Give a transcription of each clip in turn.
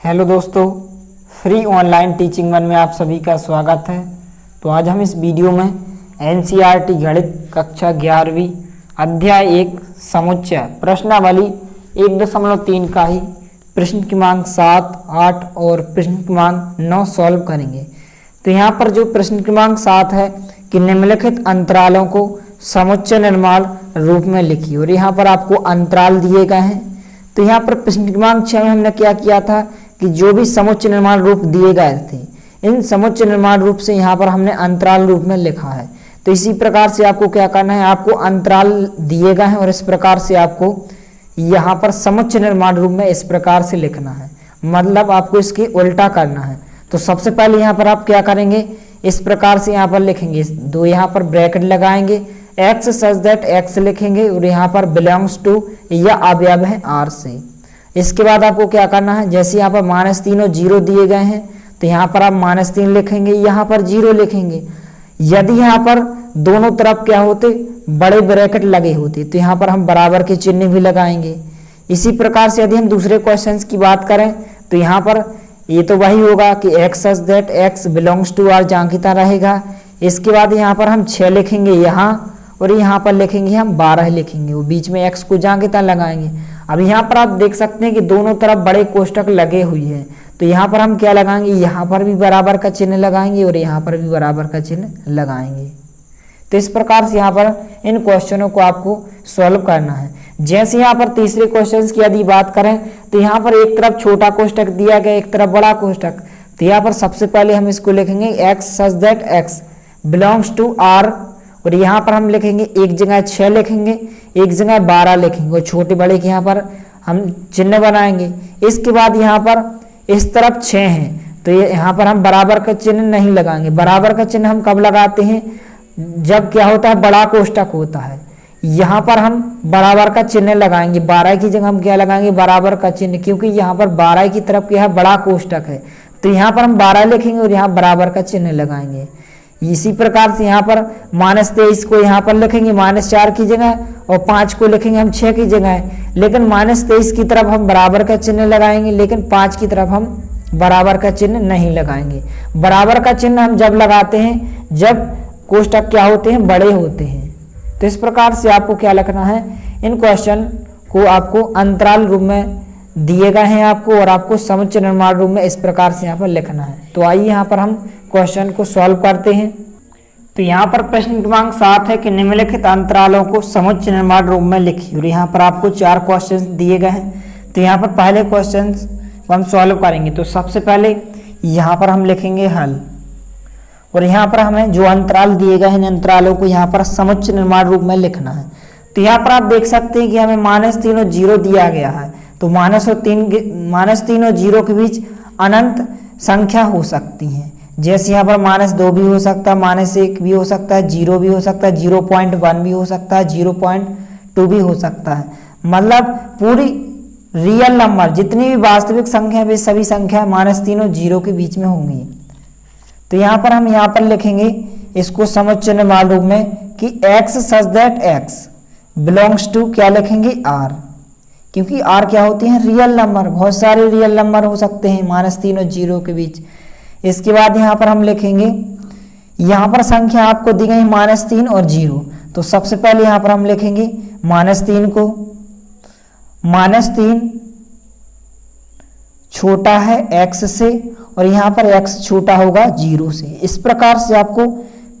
Hello दोस्तों, free online teaching one में आप सभी का स्वागत है। तो आज हम इस वीडियो में एनसीईआरटी गणित कक्षा 11वीं अध्याय 1 समुच्चय प्रश्नावली 1.3 का ही प्रश्न क्रमांक 7, 8 और प्रश्न क्रमांक 9 सॉल्व करेंगे। तो यहाँ पर जो प्रश्न क्रमांक 7 है कि निम्नलिखित अंतरालों को समुच्चय निर्माण रूप में लिखिए, और यहाँ पर आपको अंतराल दिए गए हैं। तो यहाँ पर प्रश्न क्रमांक 6 में हमने क्या किया था कि जो भी समुच्चय निर्माण रूप दिए गए थे, इन समुच्चय निर्माण रूप से यहाँ पर हमने अंतराल रूप में लिखा है। तो इसी प्रकार से आपको क्या करना है, आपको अंतराल दिए गए हैं और इस प्रकार से आपको यहाँ पर समुच्चय निर्माण रूप में इस प्रकार से लिखना है, मतलब आपको इसके उल्टा करना है। तो सबसे पहले यहाँ पर आप क्या करेंगे, इस प्रकार से यहाँ पर लिखेंगे, दो यहाँ पर ब्रैकेट लगाएंगे, x सच दैट x लिखेंगे और यहाँ पर बिलोंग्स टू या अवयव है r से। इसके बाद आपको क्या करना है, जैसे यहाँ पर -3 और 0 दिए गए हैं तो यहाँ पर आप -3 लिखेंगे, यहाँ पर 0 लिखेंगे। यदि यहाँ पर दोनों तरफ क्या होते, बड़े ब्रैकेट लगे होते, तो यहाँ पर हम बराबर के चिन्ह भी लगाएंगे। इसी प्रकार से यदि हम दूसरे क्वेश्चंस की बात करें तो यहाँ पर ये तो वही होगा कि x such that x belongs to r जहाँ की तरह रहेगा। इसके बाद यहाँ पर हम 6 लिखेंगे यहाँ, और यहाँ पर लिखेंगे हम 12 लिखेंगे, वो बीच में x को जहाँ की तरह लगाएंगे। अब यहाँ पर आप देख सकते हैं कि दोनों तरफ बड़े कोष्टक लगे हुए हैं, तो यहाँ पर हम क्या लगाएंगे, यहाँ पर भी बराबर का चिन्ह लगाएंगे और यहाँ पर भी बराबर का चिन्ह लगाएंगे। तो इस प्रकार से यहाँ पर इन क्वेश्चनों को आपको सॉल्व करना है। जैसे यहाँ पर तीसरे क्वेश्चन की यदि बात करें तो यहाँ पर एक तरफ छोटा कोष्टक दिया गया, एक तरफ बड़ा कोष्टक। तो यहाँ पर सबसे पहले हम इसको लिखेंगे x such that x belongs to r, और यहाँ पर हम लिखेंगे एक जगह 6 लिखेंगे, एक जगह 12 लिखेंगे, और छोटे बड़े के यहाँ पर हम चिन्ह बनाएंगे। इसके बाद यहाँ पर इस तरफ 6 हैं तो ये यहाँ पर हम बराबर का चिन्ह नहीं लगाएंगे। बराबर का चिन्ह हम कब लगाते हैं, जब क्या होता है, बड़ा कोष्टक होता है। यहाँ पर हम बराबर का चिन्ह लगाएंगे, 12 की जगह हम क्या लगाएंगे, बराबर का चिन्ह, क्योंकि यहाँ पर 12 की तरफ क्या है, बड़ा कोष्टक है। तो यहाँ पर हम 12 लिखेंगे और यहाँ बराबर का चिन्ह लगाएंगे। इसी प्रकार से यहाँ पर -23 को यहाँ पर लिखेंगे -4 की जगह, और 5 को लिखेंगे हम 6 की जगह। लेकिन -23 की तरफ हम बराबर का चिन्ह लगाएंगे, लेकिन 5 की तरफ हम बराबर का चिन्ह नहीं लगाएंगे। बराबर का चिन्ह हम जब लगाते हैं जब कोष्टक क्या होते हैं, बड़े होते हैं। तो इस प्रकार से आपको क्या लिखना है, इन क्वेश्चन को आपको अंतराल रूप में दिए गए हैं आपको, और आपको समुच्चय निर्माण रूप में इस प्रकार से यहाँ पर लिखना है। तो आइए यहाँ पर हम क्वेश्चन को सॉल्व करते हैं। तो यहाँ पर प्रश्न क्रमांक 7 है कि निम्नलिखित अंतरालों को समुच्चय निर्माण रूप में लिखिए, और यहाँ पर आपको 4 क्वेश्चन दिए गए हैं। तो यहाँ पर पहले क्वेश्चन को हम सॉल्व करेंगे। तो सबसे पहले यहाँ पर हम लिखेंगे हल, और यहाँ पर हमें जो अंतराल दिए गए हैं, इन अंतरालों को यहाँ पर समुच्चय निर्माण रूप में लिखना है। तो यहाँ पर आप देख सकते हैं कि हमें -3 और 0 दिया गया है, तो -3 और 0 के बीच अनंत संख्या हो सकती हैं। जैसे यहाँ पर -2 भी हो सकता है, -1 भी हो सकता है, 0 भी हो सकता है, 0.1 भी हो सकता है, 0.2 भी हो सकता है। मतलब पूरी रियल नंबर जितनी भी वास्तविक संख्या वे सभी संख्या -3 और 0 के बीच में होंगी। तो यहाँ पर हम यहाँ पर लिखेंगे इसको समुच्चय निर्माण रूप में कि x such that x belongs to क्या लिखेंगे, r, क्योंकि r क्या होती है, रियल नंबर। बहुत सारे रियल नंबर हो सकते हैं -3 और 0 के बीच। इसके बाद यहाँ पर हम लिखेंगे, यहाँ पर संख्या आपको दी गई -3 और 0। तो सबसे पहले यहाँ पर हम लिखेंगे -3 को, -3 छोटा है x से, और यहाँ पर x छोटा होगा 0 से। इस प्रकार से आपको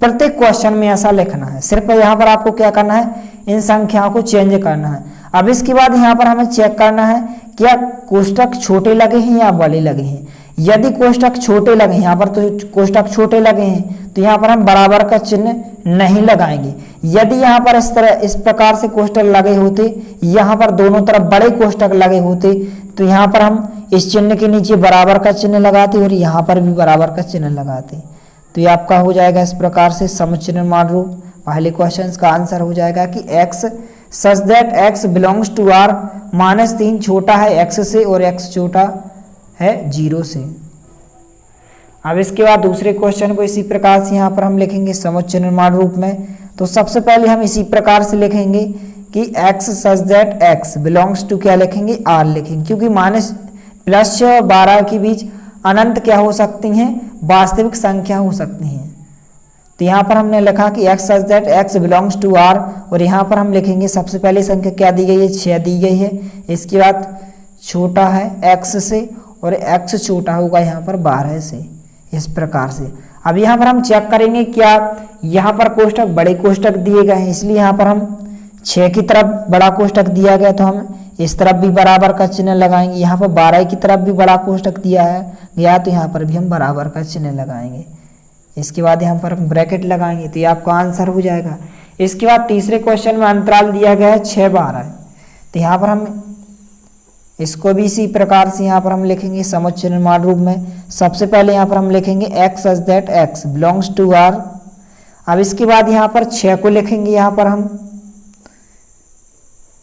प्रत्येक क्वेश्चन में ऐसा लिखना है। सिर्फ यहाँ पर आपको क्या करना है, इन संख्याओं को चेंज करना है। अब इसके बाद यहाँ पर हमें चेक करना है क्या कोष्टक छोटे लगे हैं या बड़े लगे हैं। यदि कोष्टक छोटे लगे, यहाँ पर तो कोष्टक छोटे लगे हैं, तो यहाँ पर हम बराबर का चिन्ह नहीं लगाएंगे। यदि यहाँ पर इस प्रकार से कोष्टक लगे होते, यहाँ पर दोनों तरफ बड़े कोष्टक लगे होते, तो यहाँ पर हम इस चिन्ह के नीचे बराबर का चिन्ह लगाते और यहाँ पर भी बराबर का चिन्ह लगाते। तो ये आपका हो जाएगा इस प्रकार से समुच्चय निर्माण रूप। पहले क्वेश्चन का आंसर हो जाएगा कि x such that x belongs to r, -3 छोटा है x से और x छोटा है 0 से। अब इसके बाद दूसरे क्वेश्चन को इसी प्रकार से यहाँ पर हम लिखेंगे समुच्चय निर्माण रूप में। तो सबसे पहले हम इसी प्रकार से लिखेंगे कि x such that x belongs to क्या लिखेंगे, r लिखेंगे, क्योंकि प्लस 6 और 12 के बीच अनंत क्या हो सकती हैं, वास्तविक संख्या हो सकती हैं। तो यहाँ पर हमने लिखा कि x such that x belongs to r, और यहाँ पर हम लिखेंगे सबसे पहली संख्या क्या दी गई है, 6 दी गई है। इसके बाद छोटा है x से और x छोटा होगा यहाँ पर 12 से, इस प्रकार से। अब यहाँ पर हम चेक करेंगे क्या यहाँ पर कोष्टक बड़े कोष्टक दिए गए हैं, इसलिए यहाँ पर हम 6 की तरफ बड़ा कोष्टक दिया गया तो हम इस तरफ भी बराबर का चिन्ह लगाएंगे। यहाँ पर 12 की तरफ भी बड़ा कोष्टक दिया है गया तो यहाँ पर भी हम बराबर का चिन्ह लगाएंगे। इसके बाद यहाँ पर हम ब्रैकेट लगाएंगे तो ये आपका आंसर हो जाएगा। इसके बाद तीसरे क्वेश्चन में अंतराल दिया गया है 6 12, तो यहाँ पर हम इसको भी इसी प्रकार से यहाँ पर हम लिखेंगे समुच्चय निर्माण रूप में। सबसे पहले यहाँ पर हम लिखेंगे x such that x belongs to r। अब इसके बाद यहाँ पर 6 को लिखेंगे, यहाँ पर हम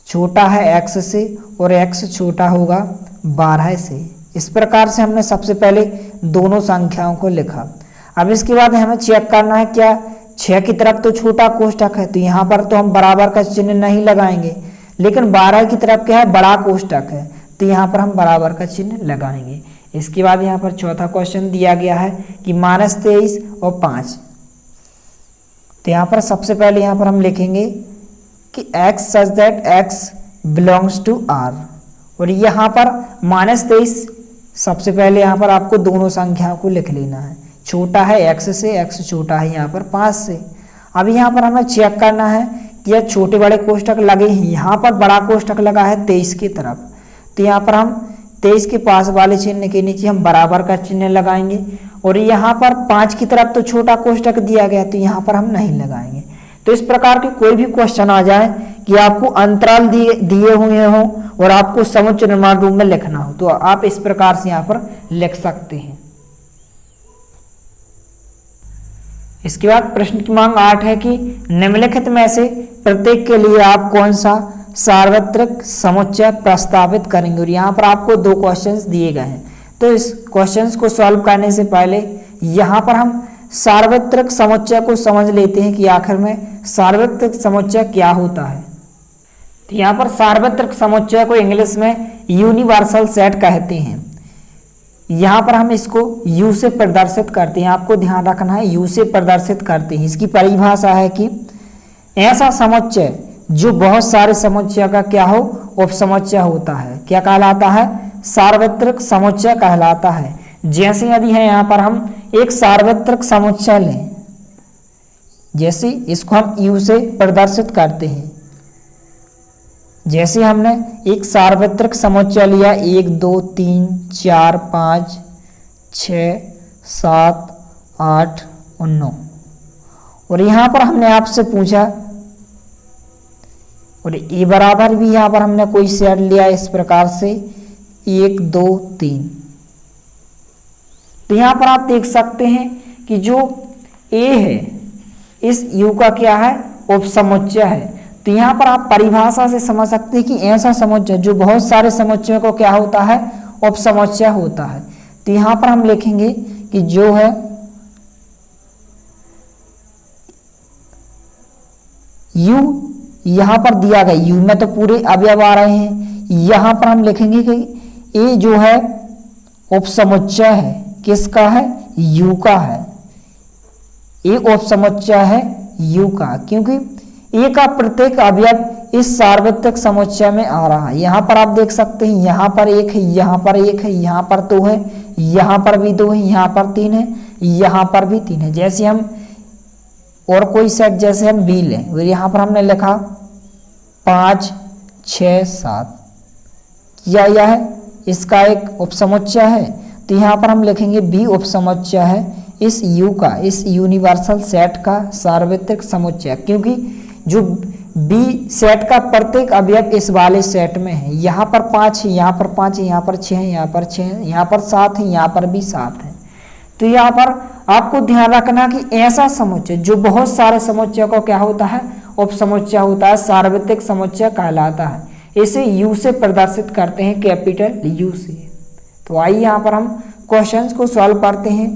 छोटा है x से और x छोटा होगा 12 से। इस प्रकार से हमने सबसे पहले दोनों संख्याओं को लिखा। अब इसके बाद हमें चेक करना है क्या 6 की तरफ तो छोटा कोष्टक है तो यहाँ पर तो हम बराबर का चिन्ह नहीं लगाएंगे, लेकिन 12 की तरफ क्या है, बड़ा कोष्टक है तो यहाँ पर हम बराबर का चिन्ह लगाएंगे। इसके बाद यहाँ पर चौथा क्वेश्चन दिया गया है कि -23 और 5, तो यहाँ पर सबसे पहले यहाँ पर हम लिखेंगे कि x such that x belongs to r, और यहाँ पर -23 सबसे पहले यहाँ पर आपको दोनों संख्याओं को लिख लेना है। छोटा है x से, x छोटा है यहाँ पर 5 से। अब यहाँ पर हमें चेक करना है कि यह छोटे बड़े कोष्टक लगे हैं, यहाँ पर बड़ा कोष्टक लगा है 23 की तरफ, तो यहाँ पर हम 23 के पास वाले चिन्ह के नीचे हम बराबर का चिन्ह लगाएंगे। और यहाँ पर 5 की तरफ तो छोटा कोष्टक दिया गया तो यहाँ पर हम नहीं लगाएंगे। तो इस प्रकार के कोई भी क्वेश्चन आ जाए कि आपको अंतराल दिए हुए हों और आपको समुच्चय निर्माण रूप में लिखना हो तो आप इस प्रकार से यहाँ पर लिख सकते हैं। इसके बाद प्रश्न क्रमांक 8 है कि निम्नलिखित में से प्रत्येक के लिए आप कौन सा सार्वत्रिक समुच्चय प्रस्तावित करेंगे। और यहाँ पर आपको 2 क्वेश्चंस दिए गए हैं, तो इस क्वेश्चंस को सॉल्व करने से पहले यहाँ पर हम सार्वत्रिक समुच्चय को समझ लेते हैं कि आखिर में सार्वत्रिक समुच्चय क्या होता है। तो यहाँ पर सार्वत्रिक समुच्चय को इंग्लिश में यूनिवर्सल सेट कहते हैं। यहाँ पर हम इसको U से प्रदर्शित करते हैं, आपको ध्यान रखना है U से प्रदर्शित करते हैं। इसकी परिभाषा है कि ऐसा समुच्चय जो बहुत सारे समुच्चय का क्या हो, उपसमुच्चय होता है, क्या कहलाता है, सार्वत्रिक समुच्चय कहलाता है। जैसे यदि है यहाँ पर हम एक सार्वत्रिक समुच्चय लें, जैसे इसको हम U से प्रदर्शित करते हैं, जैसे हमने एक सार्वत्रिक समुच्चय लिया 1 2 3 4 5 6 7 8 और 9, और यहाँ पर हमने आपसे पूछा और ए बराबर भी यहाँ पर हमने कोई सेट लिया इस प्रकार से 1 2 3। तो यहाँ पर आप देख सकते हैं कि जो ए है इस U का क्या है, उपसमुच्चय है। तो यहाँ पर आप परिभाषा से समझ सकते हैं कि ऐसा समुच्चय जो बहुत सारे समुच्चयों को क्या होता है, उपसमुच्चय होता है। तो यहाँ पर हम लिखेंगे कि जो है U यहाँ पर दिया गया, U में तो पूरे अवयव आ रहे हैं, यहाँ पर हम लिखेंगे कि ए जो है उपसमुच्चय है, किसका है, U का है। ए उपसमुच्चय है U का, क्योंकि ए का प्रत्येक अवयव इस सार्वत्रिक समुच्चय में आ रहा है। यहाँ पर आप देख सकते हैं यहाँ पर 1 है, यहाँ पर 1 है, यहाँ पर 2 है, यहाँ पर भी 2 है, यहाँ पर 3 है, यहाँ पर भी 3 है। जैसे हम और कोई सेट जैसे हम बी लें, और यहाँ पर हमने लिखा 5 6 7, क्या यह है, इसका एक उपसमुच्चय है। तो यहाँ पर हम लिखेंगे बी उपसमुच्चय है इस U का, इस यूनिवर्सल सेट का सार्वत्रिक समुच्चय, क्योंकि जो बी सेट का प्रत्येक अवयव इस वाले सेट में है। यहाँ पर 5 है, यहाँ पर 5 है, यहाँ पर 6 है, यहाँ पर 6 है, यहाँ पर 7 है, यहाँ पर भी 7 है। तो यहाँ पर आपको ध्यान रखना कि ऐसा समुच्चय जो बहुत सारे समुच्चय को क्या होता है, उपसमुच्चय होता है, सार्वत्रिक समुच्चय कहलाता है। इसे U से प्रदर्शित करते हैं, कैपिटल U से। तो आइए यहाँ पर हम क्वेश्चंस को सॉल्व करते हैं।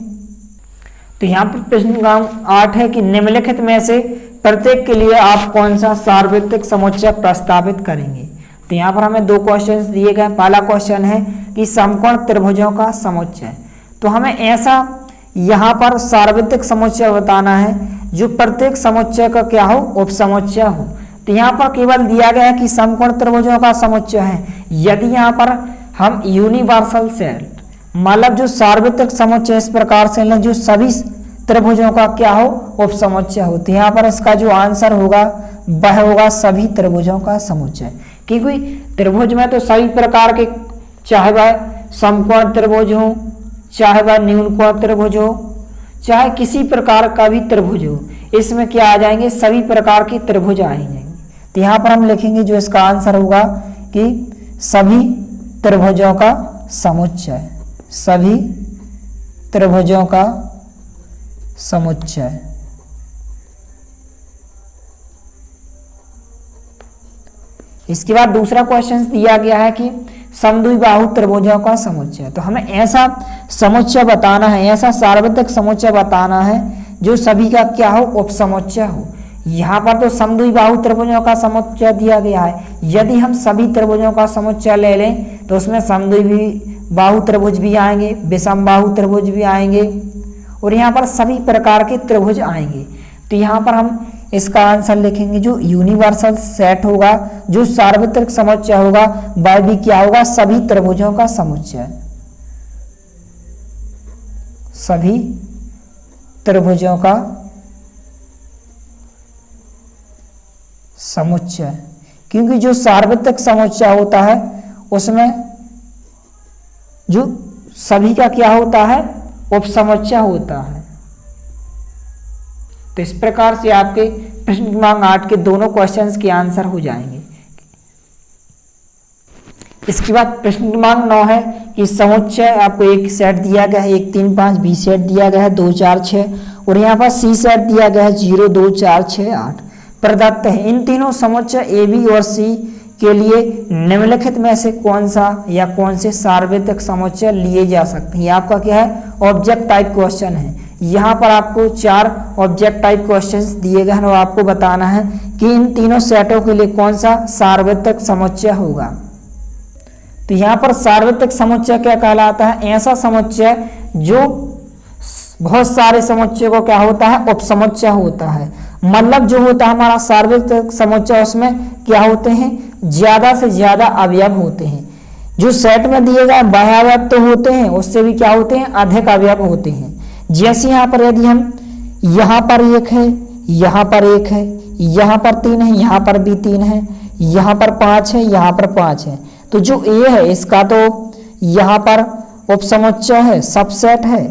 तो यहाँ पर प्रश्न क्रमांक 8 है कि निम्नलिखित में से प्रत्येक के लिए आप कौन सा सार्वत्रिक समुच्चय प्रस्तावित करेंगे। तो यहाँ पर हमें दो क्वेश्चंस दिए गए। पहला क्वेश्चन है कि समकोण त्रिभुजों का समुच्चय। तो हमें ऐसा यहाँ पर सार्वत्रिक समुच्चय बताना है जो प्रत्येक समुच्चय का क्या हो, उपसमुच्चय हो। तो यहाँ पर केवल दिया गया है कि समकोण त्रिभुजों का समुच्चय है। यदि यहाँ पर हम यूनिवर्सल सेट मतलब जो सार्वत्रिक समुच्चय इस प्रकार से लें जो सभी त्रिभुजों का क्या हो, उपसमुच्चय हो, तो यहाँ पर इसका जो आंसर होगा वह होगा सभी त्रिभुजों का समुच्चय। क्योंकि त्रिभुज में तो सभी प्रकार के, चाहे वह समकोण त्रिभुज हो, चाहे वह न्यूनकोण त्रिभुज हो, चाहे किसी प्रकार का भी त्रिभुज हो, इसमें क्या आ जाएंगे, सभी प्रकार के त्रिभुज आएंगे। तो यहाँ पर हम लिखेंगे जो इसका आंसर होगा कि सभी त्रिभुजों का समुच्चय, सभी त्रिभुजों का समुच्चय। इसके बाद दूसरा क्वेश्चन दिया गया है कि समद्विबाहु त्रिभुजों का समुच्चय। तो हमें ऐसा समुच्चय बताना है, ऐसा सार्वत्रिक समुच्चय बताना है जो सभी का क्या हो, उपसमुच्चय हो। यहाँ पर तो समद्विबाहु त्रिभुजों का समुच्चय दिया गया है। यदि हम सभी त्रिभुजों का समुच्चय ले लें तो उसमें समद्विबाहु त्रिभुज भी आएंगे, विषमबाहु त्रिभुज भी आएंगे और यहाँ पर सभी प्रकार के त्रिभुज आएंगे। तो यहाँ पर हम इसका आंसर लिखेंगे जो यूनिवर्सल सेट होगा, जो सार्वत्रिक समुच्चय होगा वह भी क्या होगा, सभी त्रिभुजों का समुच्चय, सभी त्रिभुजों का समुच्चय। क्योंकि जो सार्वत्रिक समुच्चय होता है उसमें जो सभी का क्या होता है, उपसमुच्चय होता है। तो इस प्रकार से आपके प्रश्न क्रमांक 8 के दोनों क्वेश्चंस के आंसर हो जाएंगे। इसके बाद प्रश्न क्रमांक 9 है कि समुच्चय आपको एक सेट दिया गया है, 1 3 5 बी सेट दिया गया है 2 4 6 और यहाँ पर सी सेट दिया गया है 0 2 4 6 8 प्रदत्त है। इन तीनों समुच्चय ए बी और सी के लिए निम्नलिखित में से कौन सा या कौन से सार्वत्रिक समुच्चय लिए जा सकते हैं। ये आपका क्या है, ऑब्जेक्ट टाइप क्वेश्चन है। यहाँ पर आपको 4 ऑब्जेक्ट टाइप क्वेश्चंस दिए गए हैं और आपको बताना है कि इन तीनों सेटों के लिए कौन सा सार्वत्रिक समुच्चय होगा। तो यहाँ पर सार्वत्रिक समुच्चय क्या कहलाता है, ऐसा समुच्चय जो बहुत सारे समुच्चय को क्या होता है, उपसमुच्चय होता है। मतलब जो होता है हमारा सार्वत्रिक समुच्चय उसमें क्या होते हैं, ज्यादा से ज्यादा अवयव होते हैं। जो सेट में दिए गए वह अवयव तो होते हैं, उससे भी क्या होते हैं, अधिक अवयव होते हैं। जैसे यहाँ पर यदि हम यहाँ पर 1 है, यहाँ पर 1 है, यहाँ पर 3 है, यहाँ पर भी 3 है, यहाँ पर 5 है, यहाँ पर 5 है, तो जो ए है इसका तो यहाँ पर उपसमुच्चय है, सबसेट है।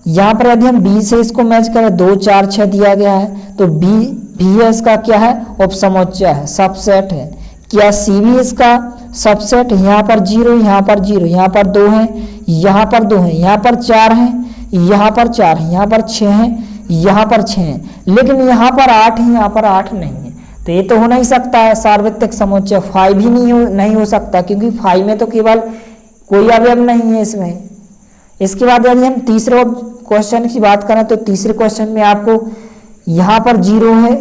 यहाँ पर यदि हम बी से इसको मैच करें 2 4 6 दिया गया है तो बी है इसका क्या है, उपसमुच्चय है, सबसेट है। क्या सी भी इसका सबसेट, यहाँ पर 0 यहाँ पर 0, यहाँ पर 2 है, यहाँ पर 2 है, यहाँ पर 4 है, यहाँ पर 4 है, यहाँ पर 6 है, यहाँ पर 6 है, लेकिन यहाँ पर 8 है, यहाँ पर 8 नहीं है। तो ये तो हो नहीं सकता है सार्वत्रिक समुच्चय। 5 भी नहीं हो सकता क्योंकि 5 में तो केवल कोई अवयव नहीं है इसमें। इसके बाद यदि हम तीसरे क्वेश्चन की बात करें तो तीसरे क्वेश्चन में आपको यहाँ पर 0 है,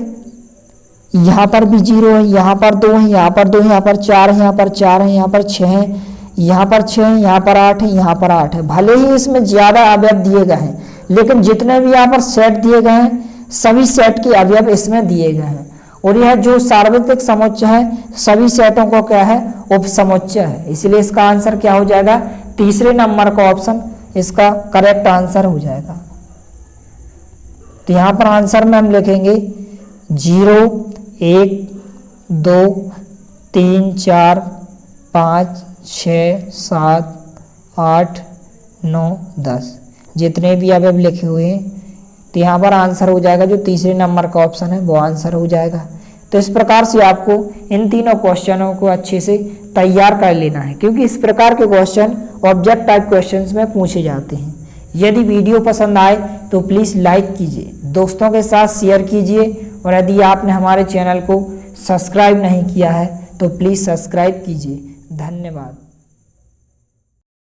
यहाँ पर भी 0 है, यहाँ पर 2 है, यहाँ पर 2 है, यहाँ पर 4 है, यहाँ पर 4 है, यहाँ पर 6 है, यहाँ पर 6 है, यहाँ पर 8 है, यहाँ पर 8 है। भले ही इसमें ज्यादा अवयव दिए गए हैं लेकिन जितने भी यहाँ पर सेट दिए गए हैं सभी सेट के अवयव इसमें दिए गए हैं। और यह जो सार्वत्रिक समुच्चय है सभी सेटों को क्या है, उपसमुच्चय है। इसलिए इसका आंसर क्या हो जाएगा, तीसरे नंबर का ऑप्शन इसका करेक्ट आंसर हो जाएगा। तो यहाँ पर आंसर में हम लिखेंगे 0 1 2 3 4 5 6 7 8 9 10 जितने भी अवयव लिखे हुए हैं तो यहाँ पर आंसर हो जाएगा जो तीसरे नंबर का ऑप्शन है वो आंसर हो जाएगा। तो इस प्रकार से आपको इन तीनों क्वेश्चनों को अच्छे से तैयार कर लेना है क्योंकि इस प्रकार के क्वेश्चन ऑब्जेक्ट टाइप क्वेश्चंस में पूछे जाते हैं। यदि वीडियो पसंद आए तो प्लीज़ लाइक कीजिए, दोस्तों के साथ शेयर कीजिए और यदि आपने हमारे चैनल को सब्सक्राइब नहीं किया है तो प्लीज़ सब्सक्राइब कीजिए। धन्यवाद।